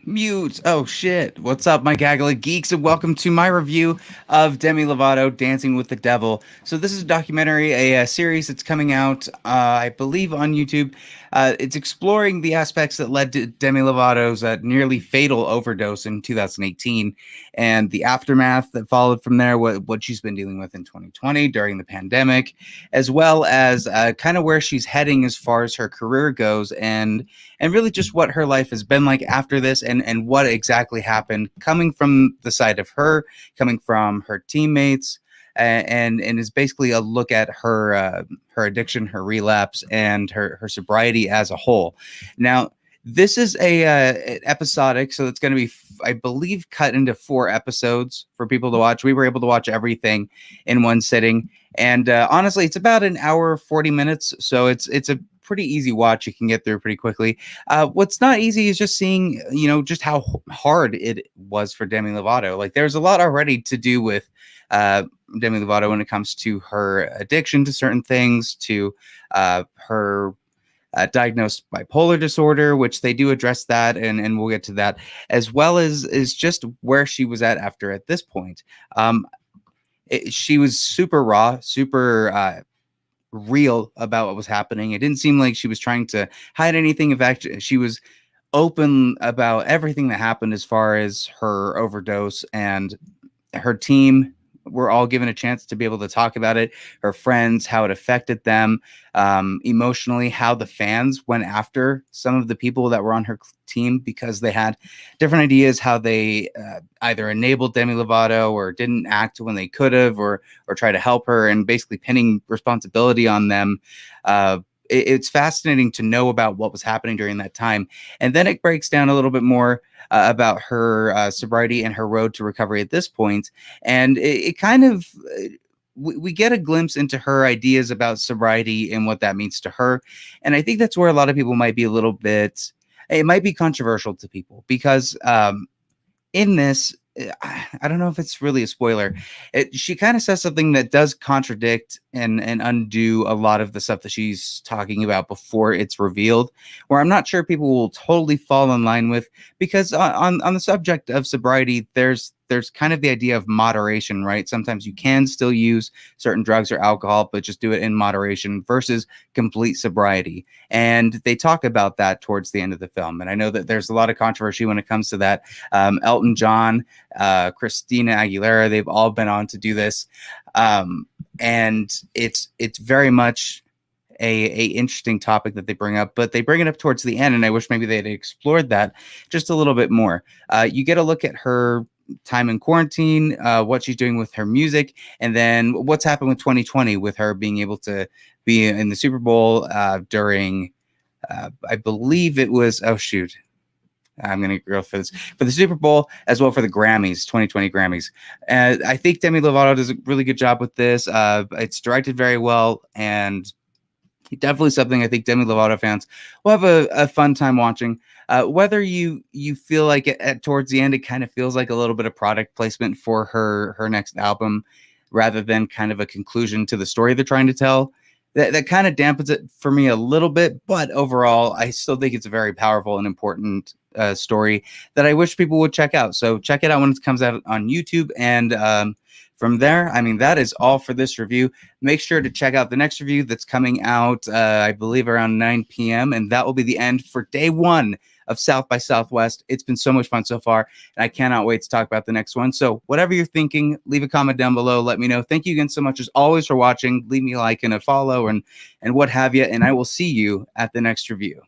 Mute. Oh shit. What's up, my Gaggle of Geeks, and welcome to my review of Demi Lovato Dancing with the Devil. So this is a documentary, a series that's coming out, I believe, on YouTube. It's exploring the aspects that led to Demi Lovato's nearly fatal overdose in 2018 and the aftermath that followed from there, what she's been dealing with in 2020 during the pandemic, as well as kind of where she's heading as far as her career goes, and really just what her life has been like after this, and what exactly happened coming from the side of her, coming from her teammates, and is basically a look at her addiction, her relapse, and her sobriety as a whole. Now, this is a episodic, so it's going to be, I believe, cut into 4 episodes for people to watch. We were able to watch everything in one sitting, and honestly, it's about an hour 40 minutes, so it's a pretty easy watch. You can get through pretty quickly. What's not easy is just seeing, just how hard it was for Demi Lovato. Like, there's a lot already to do with Demi Lovato when it comes to her addiction to certain things, to her diagnosed bipolar disorder, which they do address that, and we'll get to that, as well as is just where she was at this point. She was super raw, super real about what was happening. It didn't seem like she was trying to hide anything. In fact, she was open about everything that happened as far as her overdose, and her team were all given a chance to be able to talk about it. Her friends, how it affected them emotionally, how the fans went after some of the people that were on her team because they had different ideas, how they either enabled Demi Lovato or didn't act when they could have, or try to help her, and basically pinning responsibility on them. It's fascinating to know about what was happening during that time. And then it breaks down a little bit more about her sobriety and her road to recovery at this point. And it kind of, we get a glimpse into her ideas about sobriety and what that means to her. And I think that's where a lot of people might be a little bit, it might be controversial to people, because in this, I don't know if it's really a spoiler. She kind of says something that does contradict and undo a lot of the stuff that she's talking about before it's revealed, where I'm not sure people will totally fall in line with, because on the subject of sobriety, there's kind of the idea of moderation, right? Sometimes you can still use certain drugs or alcohol, but just do it in moderation, versus complete sobriety. And they talk about that towards the end of the film. And I know that there's a lot of controversy when it comes to that. Elton John, Christina Aguilera, they've all been on to do this. And it's very much a interesting topic that they bring up, but they bring it up towards the end. And I wish maybe they'd explored that just a little bit more. You get a look at her time in quarantine, what she's doing with her music, and then what's happened with 2020 with her being able to be in the Super Bowl during, I believe it was, oh shoot, I'm going to go for this, for the Super Bowl, as well for the Grammys, 2020 Grammys. I think Demi Lovato does a really good job with this. It's directed very well, and definitely something I think Demi Lovato fans will have a fun time watching. Whether you feel like towards the end, it kind of feels like a little bit of product placement for her next album, rather than kind of a conclusion to the story they're trying to tell. That kind of dampens it for me a little bit, but overall, I still think it's a very powerful and important story that I wish people would check out. So check it out when it comes out on YouTube, and from there, I mean, that is all for this review. Make sure to check out the next review that's coming out, I believe, around 9 p.m., and that will be the end for day 1 of South by Southwest. It's been so much fun so far, and I cannot wait to talk about the next one. So whatever you're thinking, leave a comment down below. Let me know. Thank you again so much, as always, for watching. Leave me a like and a follow, and what have you, and I will see you at the next review.